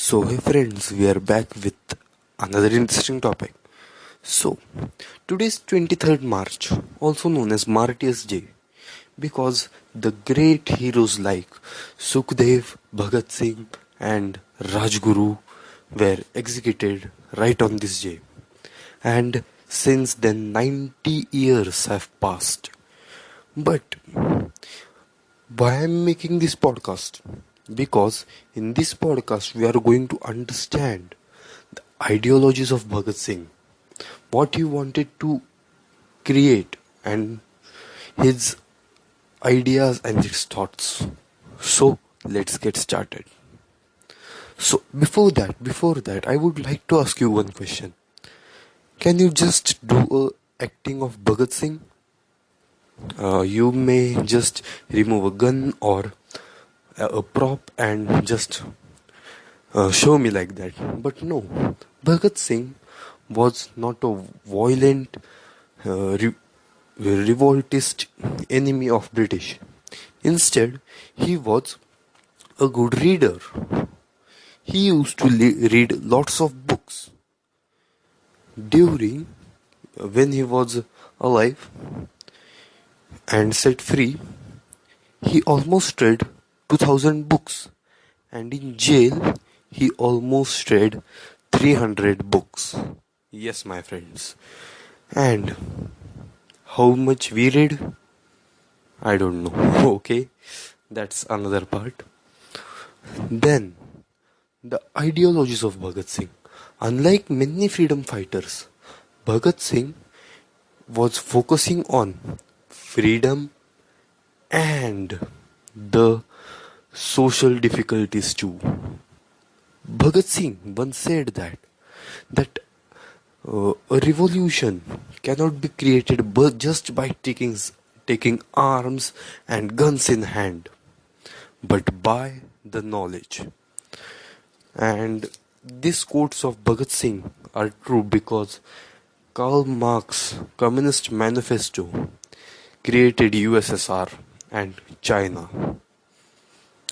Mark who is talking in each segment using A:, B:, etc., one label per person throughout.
A: So, hey friends, we are back with another interesting topic. So, today's 23rd March, also known as Martyrs Day, because the great heroes like Sukhdev, Bhagat Singh, and Rajguru were executed right on this day. And since then, 90 years have passed. But why I'm making this podcast? Because in this podcast we are going to understand the ideologies of Bhagat Singh, what he wanted to create, and his ideas and his thoughts. So let's get started. So before that, I would like to ask you one question. Can you just do a acting of Bhagat Singh? You may just remove a gun or a prop and just show me like that. But no, Bhagat Singh was not a violent, revoltist enemy of British. Instead, he was a good reader. He used to read lots of books. During when he was alive and set free, he almost read 2000 books, and in jail, he almost read 300 books. Yes, my friends. And how much we read? I don't know. Okay, that's another part. Then, the ideologies of Bhagat Singh. Unlike many freedom fighters, Bhagat Singh was focusing on freedom and the social difficulties too. Bhagat Singh once said that a revolution cannot be created but just by taking arms and guns in hand, but by the knowledge. And these quotes of Bhagat Singh are true because Karl Marx' Communist Manifesto created USSR and China.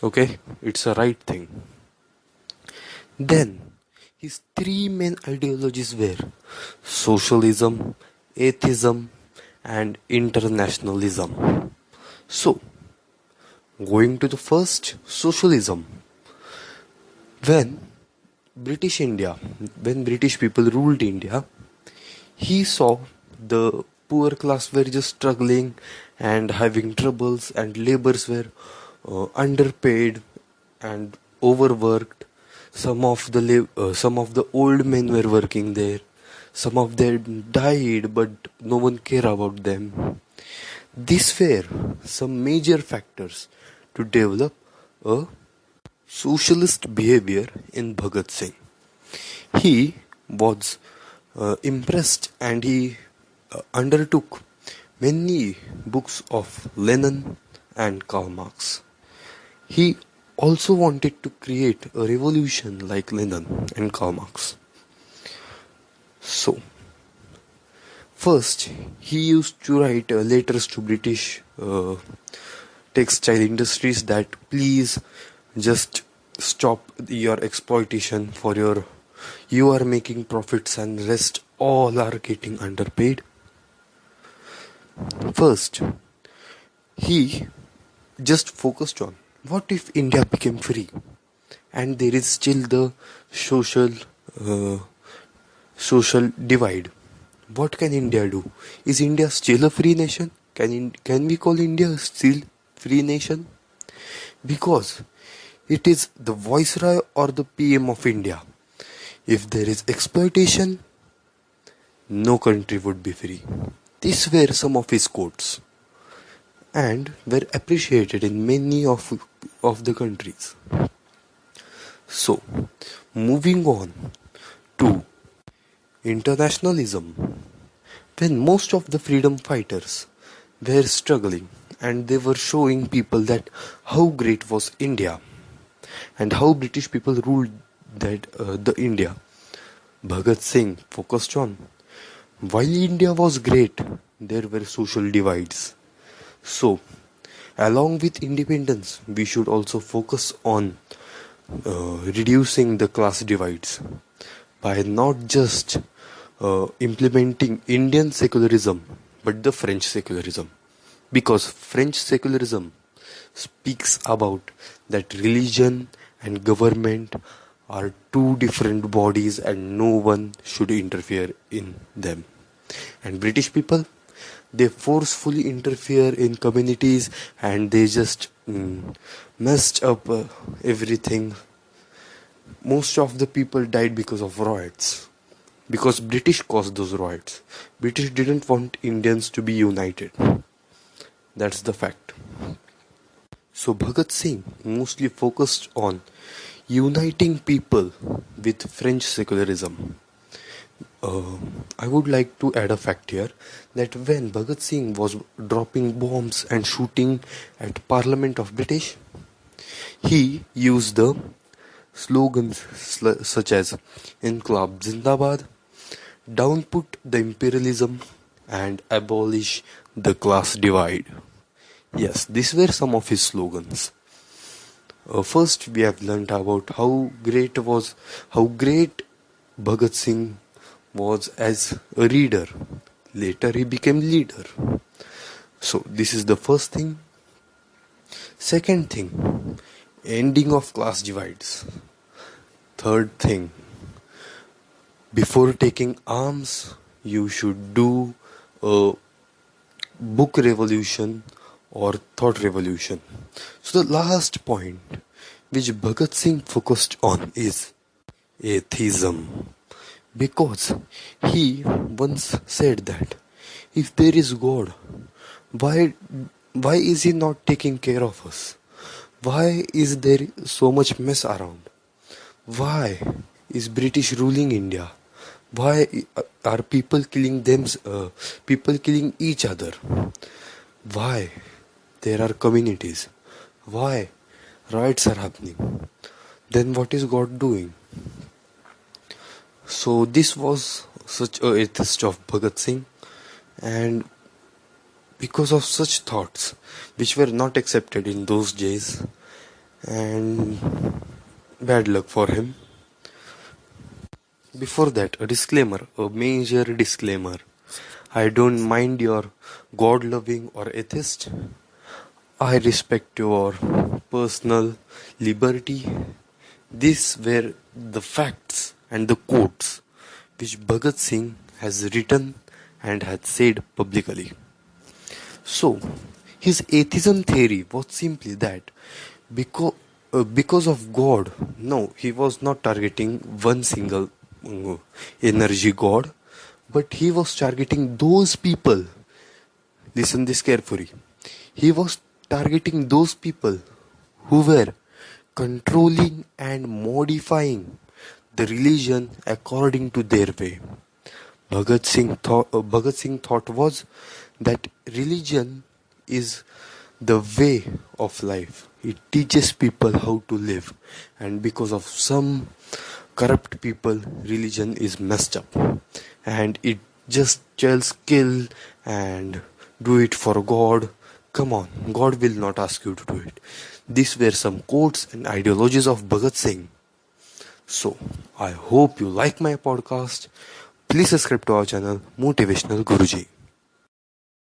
A: Okay, it's a right thing. Then, his three main ideologies were socialism, atheism, and internationalism. So, going to the first, socialism. When when British people ruled India, he saw the poor class were just struggling and having troubles, and laborers were underpaid and overworked. Some of the old men were working there. Some of them died, but no one cared about them. These were some major factors to develop a socialist behavior in Bhagat Singh. He was impressed, and he undertook many books of Lenin and Karl Marx. He also wanted to create a revolution like Lenin and Karl Marx. So, first, he used to write letters to British textile industries that please just stop your exploitation for you are making profits and rest all are getting underpaid. First, he just focused on what if India became free and there is still the social uh, social divide. What can India do? Is India still a free nation? Can we call India still free nation? Because it is the Viceroy or the PM of India. If there is exploitation, no country would be free. These were some of his quotes and were appreciated in many of the countries. So, moving on to internationalism. When most of the freedom fighters were struggling and they were showing people that how great was India and how British people ruled the India, Bhagat Singh focused on. While India was great, there were social divides. So, along with independence, we should also focus on reducing the class divides by not just implementing Indian secularism but the French secularism. Because French secularism speaks about that religion and government are two different bodies and no one should interfere in them. And British people, they forcefully interfere in communities and they just messed up everything. Most of the people died because of riots. Because British caused those riots. British didn't want Indians to be united. That's the fact. So Bhagat Singh mostly focused on uniting people with French secularism. I would like to add a fact here that when Bhagat Singh was dropping bombs and shooting at Parliament of British, he used the slogans such as Inqilab Zindabad, down put the imperialism and abolish the class divide. Yes, these were some of his slogans. First, we have learned about how great Bhagat Singh was as a reader. Later, he became leader. So, this is the first thing. Second thing, ending of class divides. Third thing, before taking arms, you should do a book revolution or thought revolution. So the last point which Bhagat Singh focused on is atheism. Because he once said that if there is God, why why is he not taking care of us? Why is there so much mess around? Why is British ruling India? Why are people killing each other? Why there are communities? Why riots are happening? Then what is God doing? So this was such a atheist of Bhagat Singh, and because of such thoughts which were not accepted in those days, and bad luck for him. Before that, a major disclaimer. I don't mind your God loving or atheist. I respect your personal liberty. These were the facts and the quotes which Bhagat Singh has written and had said publicly. So, his atheism theory was simply that because of God, no, he was not targeting one single energy God, but he was targeting those people. Listen this carefully. He was targeting those people who were controlling and modifying the religion according to their way. Bhagat Singh thought was that religion is the way of life. It teaches people how to live, and because of some corrupt people, religion is messed up, and it just tells kill and do it for God. Come on, God will not ask you to do it. These were some quotes and ideologies of Bhagat Singh. So, I hope you like my podcast. Please subscribe to our channel, Motivational Guruji.